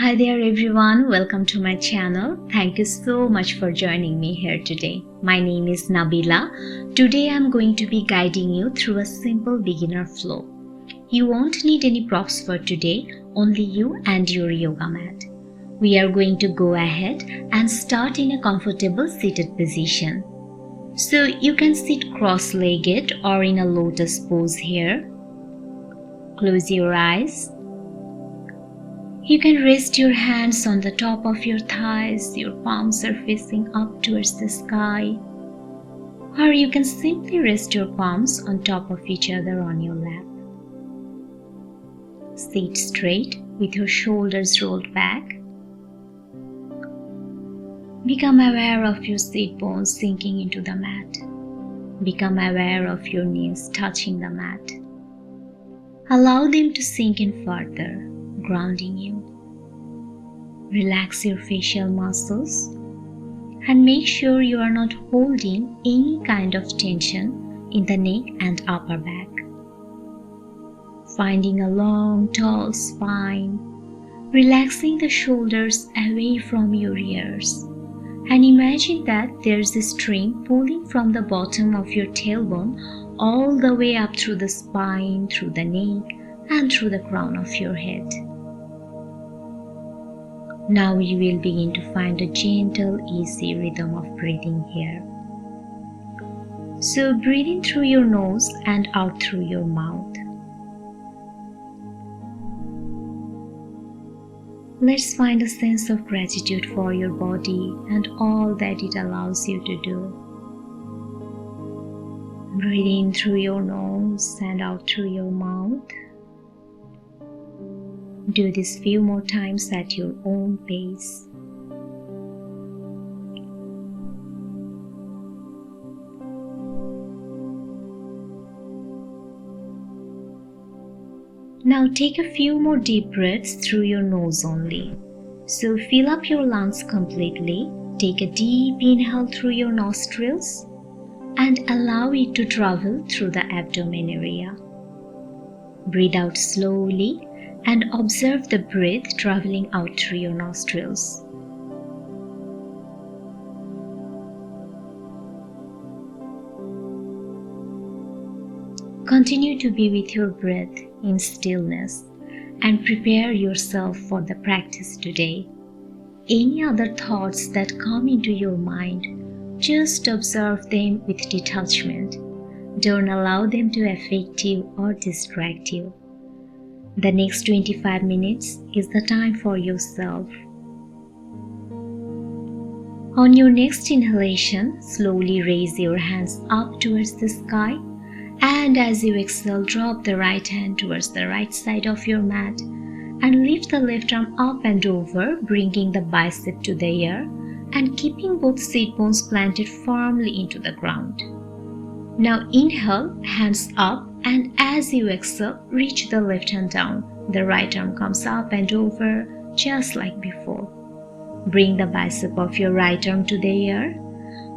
Hi there everyone, welcome to my channel. Thank you so much for joining me here today. My name is Nabila. Today I'm going to be guiding you through a simple beginner flow. You won't need any props for today, only you and your yoga mat. We are going to go ahead and start in a comfortable seated position. So you can sit cross-legged or in a lotus pose here. Close your eyes. You can rest your hands on the top of your thighs, your palms are facing up towards the sky. Or you can simply rest your palms on top of each other on your lap. Sit straight with your shoulders rolled back. Become aware of your sit bones sinking into the mat. Become aware of your knees touching the mat. Allow them to sink in further, grounding you. Relax your facial muscles and make sure you are not holding any kind of tension in the neck and upper back. Finding a long, tall spine, relaxing the shoulders away from your ears. And imagine that there's a string pulling from the bottom of your tailbone all the way up through the spine, through the neck, and through the crown of your head. Now you will begin to find a gentle, easy rhythm of breathing here. So breathe in through your nose and out through your mouth. Let's find a sense of gratitude for your body and all that it allows you to do. Breathe in through your nose and out through your mouth. Do this few more times at your own pace. Now take a few more deep breaths through your nose only. So fill up your lungs completely. Take a deep inhale through your nostrils and allow it to travel through the abdomen area. Breathe out slowly and observe the breath traveling out through your nostrils. Continue to be with your breath in stillness and prepare yourself for the practice today. Any other thoughts that come into your mind, just observe them with detachment. Don't allow them to affect you or distract you. The next 25 minutes is the time for yourself. On your next inhalation, slowly raise your hands up towards the sky, and as you exhale, drop the right hand towards the right side of your mat and lift the left arm up and over, bringing the bicep to the air and keeping both sit bones planted firmly into the ground. Now inhale, hands up, and as you exhale, reach the left hand down. The right arm comes up and over, just like before. Bring the bicep of your right arm to the air.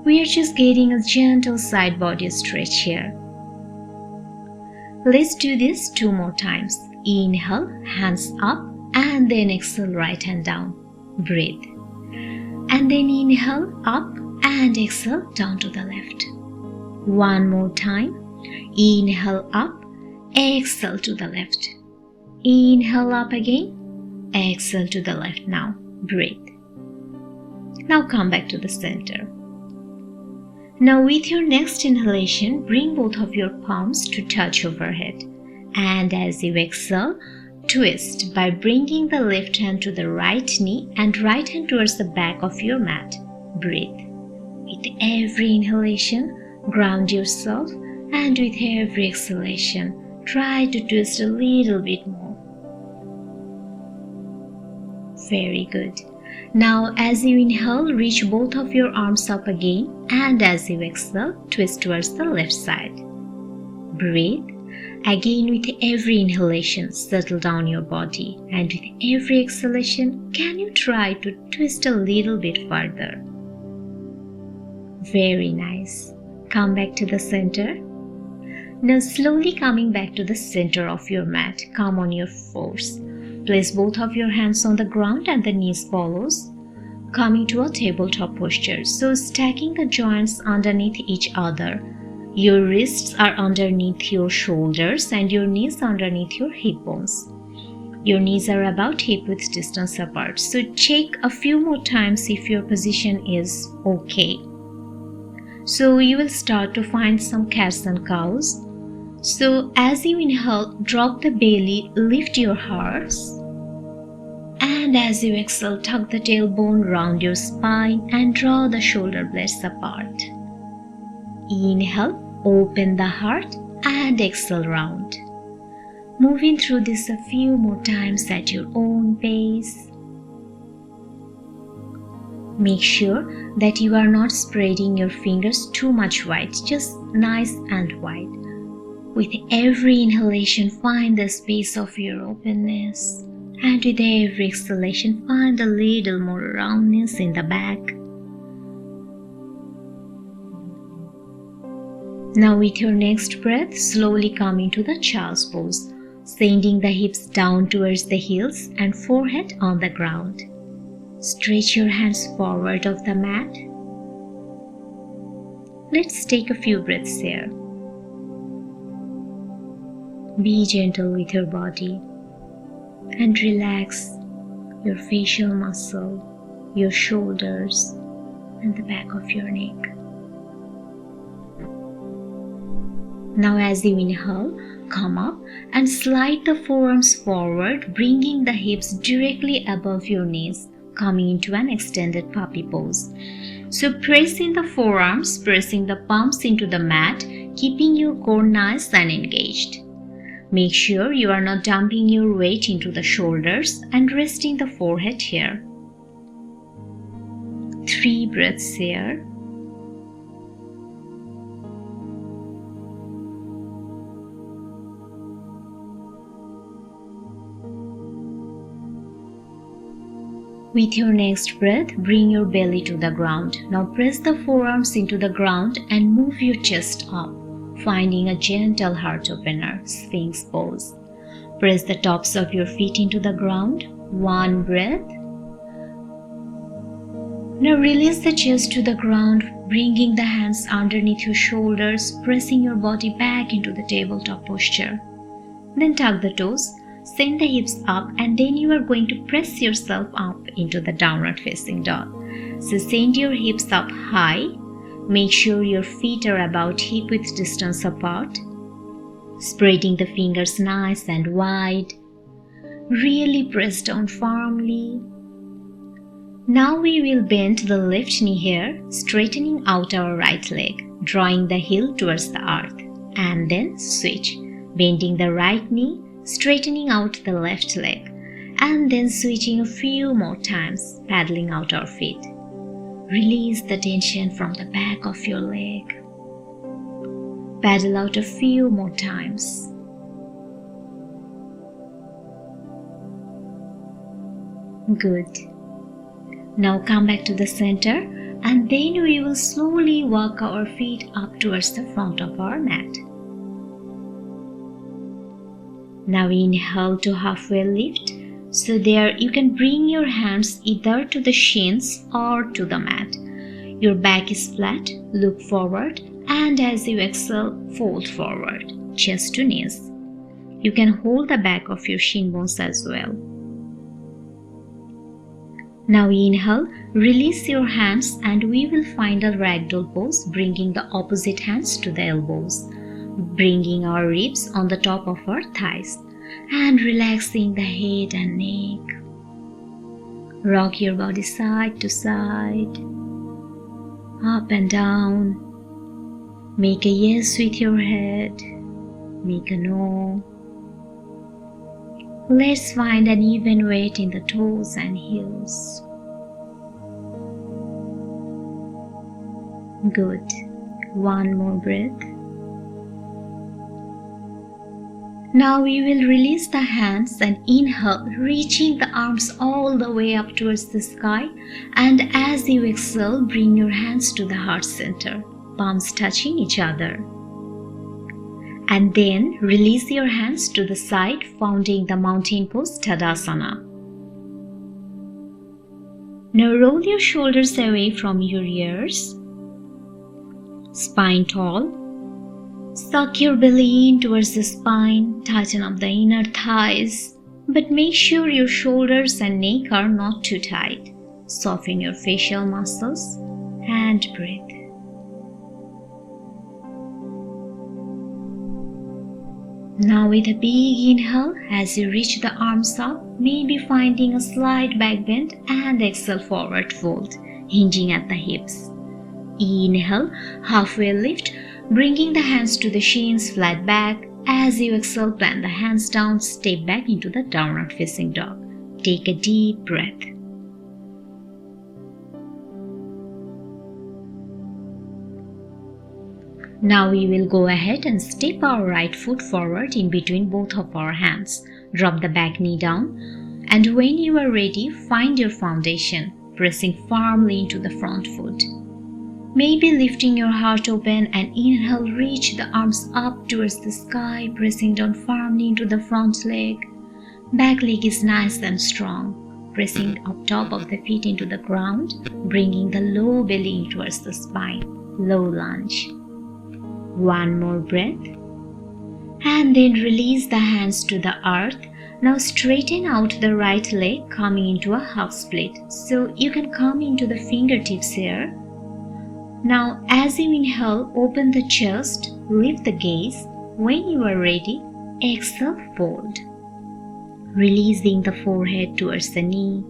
We are just getting a gentle side body stretch here. Let's do this 2 more times. Inhale, hands up, and then exhale, right hand down. Breathe. And then inhale, up, and exhale, down to the left. 1 more time. Inhale up, exhale to the left. Inhale up again, exhale to the left now. Breathe. Now come back to the center. Now with your next inhalation, bring both of your palms to touch overhead. And as you exhale, twist by bringing the left hand to the right knee and right hand towards the back of your mat. Breathe. With every inhalation, ground yourself, and with every exhalation, try to twist a little bit more. Very good. Now as you inhale, reach both of your arms up again, and as you exhale, twist towards the left side. Breathe. Again with every inhalation, settle down your body, and with every exhalation, can you try to twist a little bit further? Very nice. Come back to the center. Now slowly coming back to the center of your mat, come on your fours. Place both of your hands on the ground and the knees follows, coming to a tabletop posture. So stacking the joints underneath each other. Your wrists are underneath your shoulders and your knees underneath your hip bones. Your knees are about hip width distance apart. So check a few more times if your position is okay. So you will start to find some cats and cows. So as you inhale, drop the belly, lift your hearts. And as you exhale, tuck the tailbone round your spine and draw the shoulder blades apart. Inhale, open the heart and exhale round. Moving through this a few more times at your own pace. Make sure that you are not spreading your fingers too much wide, just nice and wide. With every inhalation, find the space of your openness. And with every exhalation, find a little more roundness in the back. Now with your next breath, slowly come into the child's pose, sending the hips down towards the heels and forehead on the ground. Stretch your hands forward of the mat. Let's take a few breaths here. Be gentle with your body and relax your facial muscle, your shoulders, and the back of your neck. Now as you inhale, come up and slide the forearms forward, bringing the hips directly above your knees, coming into an extended puppy pose. So pressing the forearms, pressing the palms into the mat, keeping your core nice and engaged. Make sure you are not dumping your weight into the shoulders and resting the forehead here. 3 breaths here. With your next breath, bring your belly to the ground. Now press the forearms into the ground and move your chest up, finding a gentle heart opener, Sphinx pose. Press the tops of your feet into the ground. 1 breath. Now release the chest to the ground, bringing the hands underneath your shoulders, pressing your body back into the tabletop posture. Then tuck the toes. Send the hips up and then you are going to press yourself up into the downward facing dog. So send your hips up high. Make sure your feet are about hip width distance apart. Spreading the fingers nice and wide. Really press down firmly. Now we will bend the left knee here, straightening out our right leg, drawing the heel towards the earth. And then switch, bending the right knee, straightening out the left leg, and then switching a few more times, paddling out our feet. Release the tension from the back of your leg. Paddle out a few more times. Good. Now come back to the center and then we will slowly walk our feet up towards the front of our mat. Now inhale to halfway lift. So there you can bring your hands either to the shins or to the mat. Your back is flat, look forward, and as you exhale, fold forward, chest to knees. You can hold the back of your shin bones as well. Now inhale, release your hands and we will find a ragdoll pose, bringing the opposite hands to the elbows, bringing our ribs on the top of our thighs and relaxing the head and neck. Rock your body side to side, up and down. Make a yes with your head, make a no. Let's find an even weight in the toes and heels. Good. 1 more breath. Now we will release the hands and inhale, reaching the arms all the way up towards the sky. And as you exhale, bring your hands to the heart center, palms touching each other. And then release your hands to the side, founding the mountain pose Tadasana. Now roll your shoulders away from your ears. Spine tall. Suck your belly in towards the spine, tighten up the inner thighs, but make sure your shoulders and neck are not too tight. Soften your facial muscles and breathe. Now with a big inhale, as you reach the arms up, maybe finding a slight back bend, and exhale forward fold, hinging at the hips. Inhale, halfway lift, bringing the hands to the shins, flat back. As you exhale, plant the hands down, step back into the downward facing dog. Take a deep breath. Now we will go ahead and step our right foot forward in between both of our hands. Drop the back knee down, and when you are ready, find your foundation, pressing firmly into the front foot. Maybe lifting your heart open, and inhale, reach the arms up towards the sky, pressing down firmly into the front leg. Back leg is nice and strong, pressing up top of the feet into the ground, bringing the low belly in towards the spine. Low lunge. One more breath. And then release the hands to the earth. Now straighten out the right leg, coming into a half split. So you can come into the fingertips here. Now as you inhale, open the chest, lift the gaze. When you are ready, exhale, fold. Releasing the forehead towards the knee,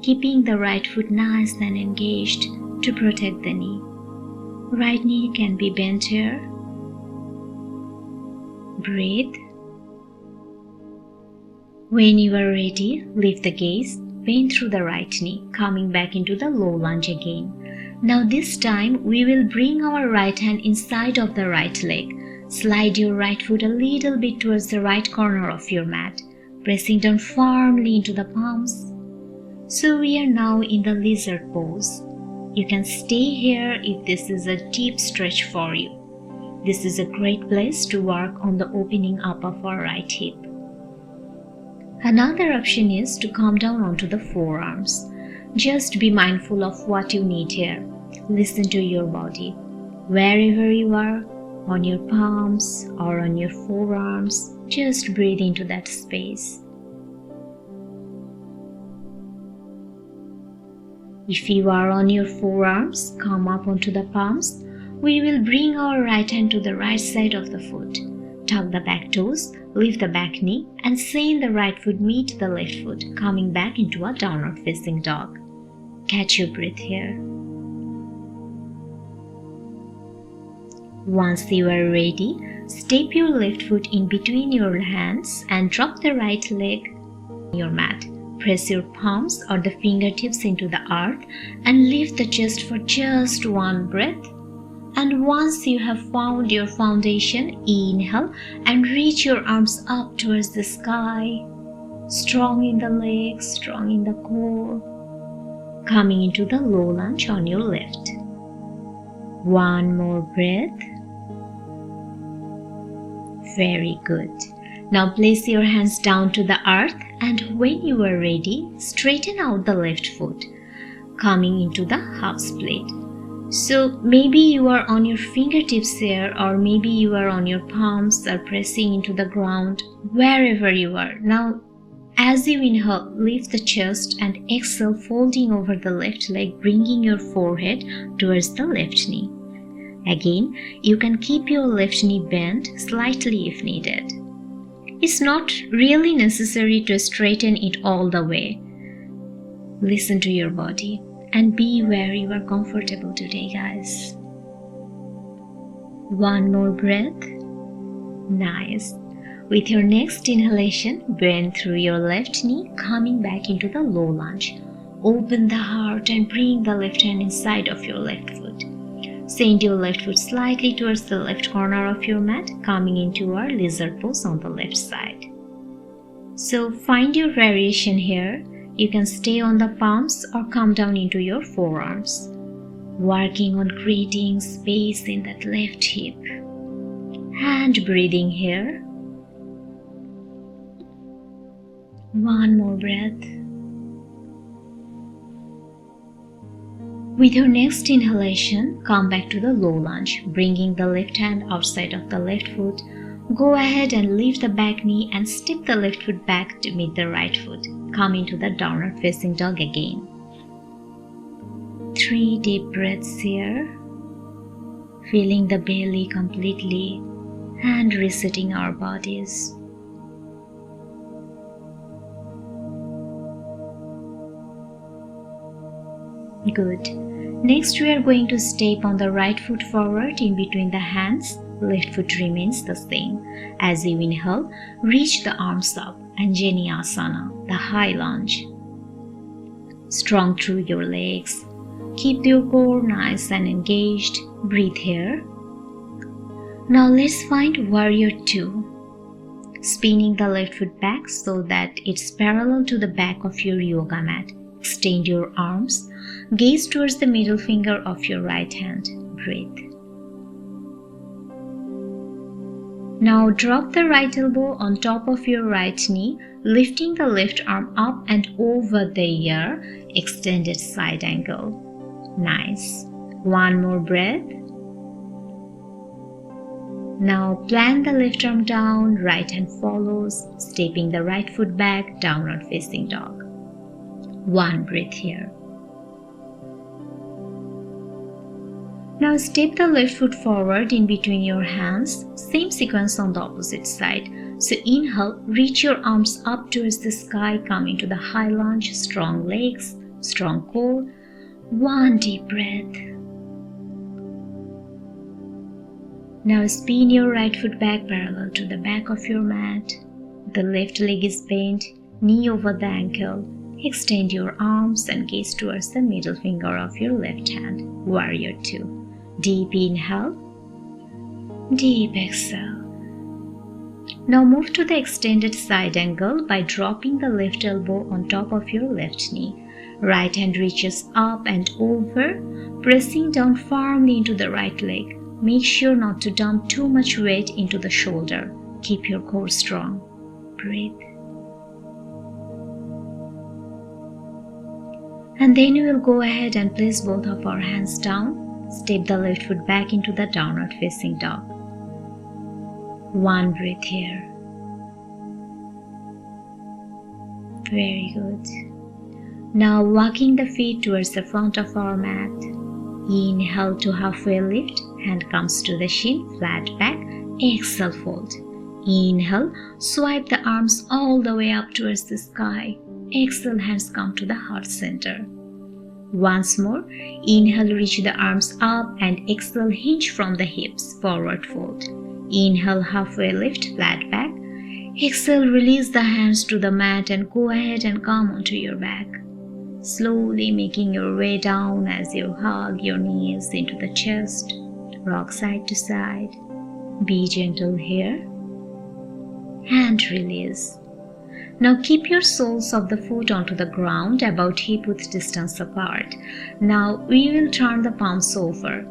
keeping the right foot nice and engaged to protect the knee. Right knee can be bent here. Breathe. When you are ready, lift the gaze, bend through the right knee, coming back into the low lunge again. Now this time, we will bring our right hand inside of the right leg. Slide your right foot a little bit towards the right corner of your mat, pressing down firmly into the palms. So we are now in the lizard pose. You can stay here if this is a deep stretch for you. This is a great place to work on the opening up of our right hip. Another option is to come down onto the forearms. Just be mindful of what you need here. Listen to your body. Wherever you are, on your palms or on your forearms, just breathe into that space. If you are on your forearms, come up onto the palms. We will bring our right hand to the right side of the foot. Tuck the back toes, lift the back knee, and send the right foot meet the left foot, coming back into a downward facing dog. Catch your breath here. Once you are ready, step your left foot in between your hands and drop the right leg on your mat. Press your palms or the fingertips into the earth and lift the chest for just one breath. And once you have found your foundation, inhale and reach your arms up towards the sky. Strong in the legs, strong in the core. Coming into the low lunge on your left. One more breath. Very good. Now place your hands down to the earth, and when you are ready, straighten out the left foot, coming into the half split. So maybe you are on your fingertips here, or maybe you are on your palms or pressing into the ground, wherever you are. Now as you inhale, lift the chest and exhale, folding over the left leg, bringing your forehead towards the left knee. Again, you can keep your left knee bent slightly if needed. It's not really necessary to straighten it all the way. Listen to your body and be where you are comfortable today, guys. One more breath. Nice. With your next inhalation, bend through your left knee, coming back into the low lunge. Open the heart and bring the left hand inside of your left foot. Send your left foot slightly towards the left corner of your mat, coming into our lizard pose on the left side. So find your variation here. You can stay on the palms or come down into your forearms, working on creating space in that left hip. and breathing here. One more breath. With your next inhalation, come back to the low lunge, bringing the left hand outside of the left foot. Go ahead and lift the back knee and step the left foot back to meet the right foot. Come into the downward facing dog again. 3 deep breaths here, filling the belly completely and resetting our bodies. Good. Next, we are going to step on the right foot forward in between the hands. Left foot remains the same. As you inhale, reach the arms up, Anjaneyasana, the high lunge. Strong through your legs. Keep your core nice and engaged. Breathe here. Now let's find Warrior 2. Spinning the left foot back so that it's parallel to the back of your yoga mat. Extend your arms. Gaze towards the middle finger of your right hand. Breathe. Now drop the right elbow on top of your right knee, lifting the left arm up and over the ear, extended side angle. Nice. One more breath. Now plant the left arm down, right hand follows, stepping the right foot back, downward facing dog. One breath here. Now step the left foot forward in between your hands, same sequence on the opposite side. So inhale, reach your arms up towards the sky, come into the high lunge, strong legs, strong core. One deep breath. Now spin your right foot back parallel to the back of your mat. The left leg is bent, knee over the ankle. Extend your arms and gaze towards the middle finger of your left hand. Warrior 2. Deep inhale, deep exhale. Now move to the extended side angle by dropping the left elbow on top of your left knee. Right hand reaches up and over, pressing down firmly into the right leg. Make sure not to dump too much weight into the shoulder. Keep your core strong. Breathe. And then we will go ahead and place both of our hands down. Step the left foot back into the downward facing dog. One breath here. Very good. Now walking the feet towards the front of our mat. Inhale to halfway lift, hand comes to the shin, flat back. Exhale, fold. Inhale, swipe the arms all the way up towards the sky. Exhale, hands come to the heart center. Once more, inhale, reach the arms up and exhale, hinge from the hips, forward fold. Inhale, halfway lift, flat back. Exhale, release the hands to the mat and go ahead and come onto your back. Slowly making your way down as you hug your knees into the chest, rock side to side. Be gentle here and release. Now keep your soles of the foot onto the ground about hip-width distance apart. Now we will turn the palms over,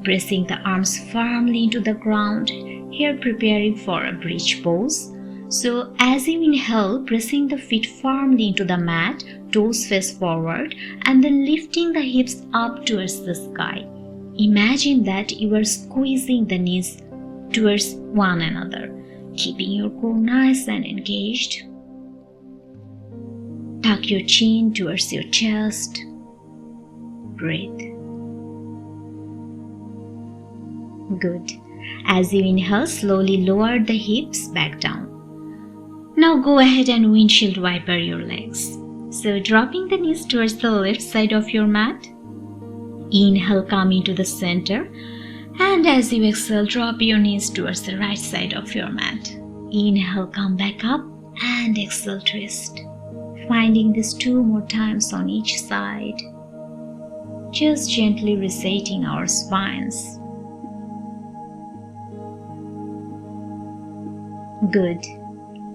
pressing the arms firmly into the ground, here preparing for a bridge pose. So as you inhale, pressing the feet firmly into the mat, toes face forward, and then lifting the hips up towards the sky. Imagine that you are squeezing the knees towards one another, keeping your core nice and engaged. Tuck your chin towards your chest. Breathe. Good. As you inhale, slowly lower the hips back down. Now go ahead and windshield wiper your legs. So dropping the knees towards the left side of your mat. Inhale, come into the center. And as you exhale, drop your knees towards the right side of your mat. Inhale, come back up and exhale, twist. Finding this 2 more times on each side. Just gently resetting our spines. Good.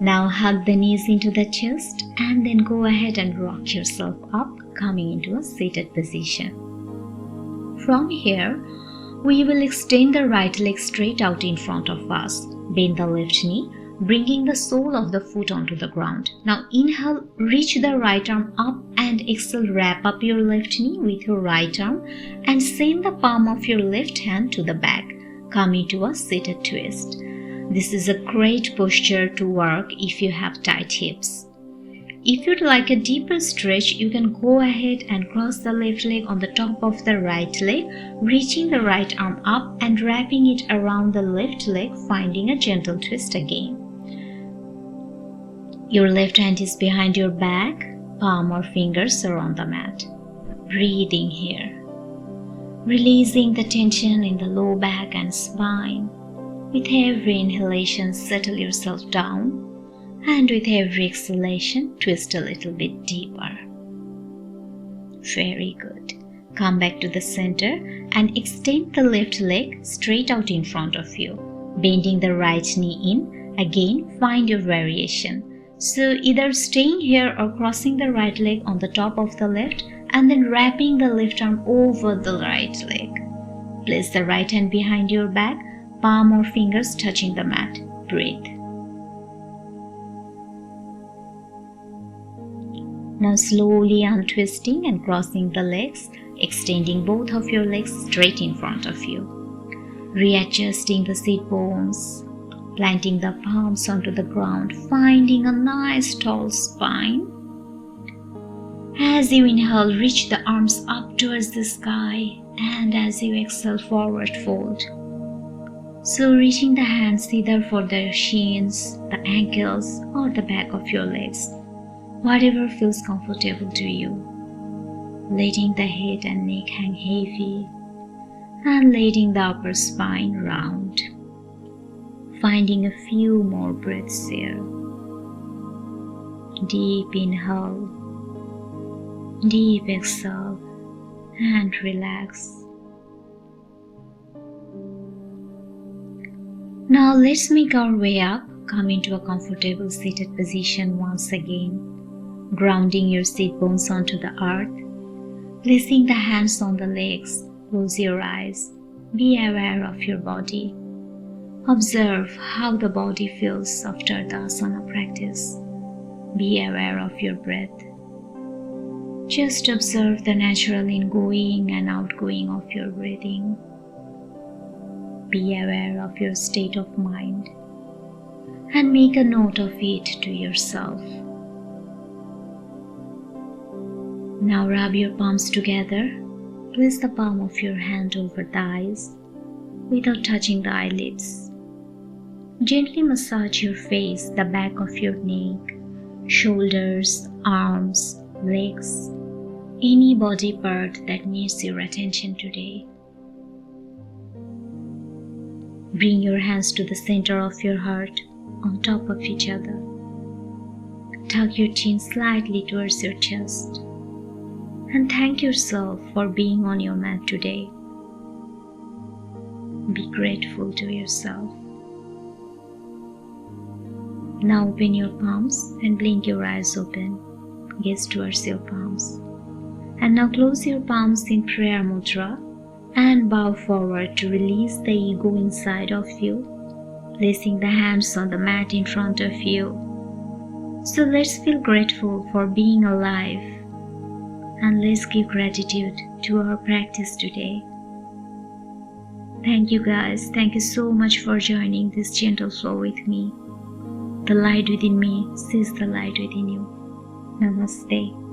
Now hug the knees into the chest and then go ahead and rock yourself up, coming into a seated position. From here, We will extend the right leg straight out in front of us. Bend the left knee, bringing the sole of the foot onto the ground. Now inhale, reach the right arm up and exhale, wrap up your left knee with your right arm and send the palm of your left hand to the back, coming to a seated twist. This is a great posture to work if you have tight hips. If you'd like a deeper stretch, you can go ahead and cross the left leg on the top of the right leg, reaching the right arm up and wrapping it around the left leg, finding a gentle twist again. Your left hand is behind your back, palm or fingers are on the mat. Breathing here. Releasing the tension in the low back and spine. With every inhalation, settle yourself down. And with every exhalation, twist a little bit deeper. Very good. Come back to the center and extend the left leg straight out in front of you. Bending the right knee in. Again, find your variation. So either staying here or crossing the right leg on the top of the left and then wrapping the left arm over the right leg. Place the right hand behind your back, palm or fingers touching the mat. Breathe. Now slowly untwisting and crossing the legs, extending both of your legs straight in front of you. Readjusting the sit bones, planting the palms onto the ground, finding a nice tall spine. As you inhale, reach the arms up towards the sky, and as you exhale, forward fold. So reaching the hands either for the shins, the ankles, or the back of your legs. Whatever feels comfortable to you. Letting the head and neck hang heavy and letting the upper spine round. Finding a few more breaths here. Deep inhale, deep exhale, and relax. Now let's make our way up, come into a comfortable seated position once again. Grounding your sit bones onto the earth, placing the hands on the legs, close your eyes, be aware of your body. Observe how the body feels after the asana practice. Be aware of your breath. Just observe the natural ingoing and outgoing of your breathing. Be aware of your state of mind and make a note of it to yourself. Now rub your palms together. Place the palm of your hand over the eyes without touching the eyelids. Gently massage your face, the back of your neck, shoulders, arms, legs, any body part that needs your attention today. Bring your hands to the center of your heart on top of each other. Tuck your chin slightly towards your chest. And thank yourself for being on your mat today. Be grateful to yourself. Now open your palms and blink your eyes open. Gaze towards your palms. And now close your palms in prayer mudra and bow forward to release the ego inside of you, placing the hands on the mat in front of you. So let's feel grateful for being alive. And let's give gratitude to our practice today. Thank you guys. Thank you so much for joining this gentle flow with me. The light within me sees the light within you. Namaste.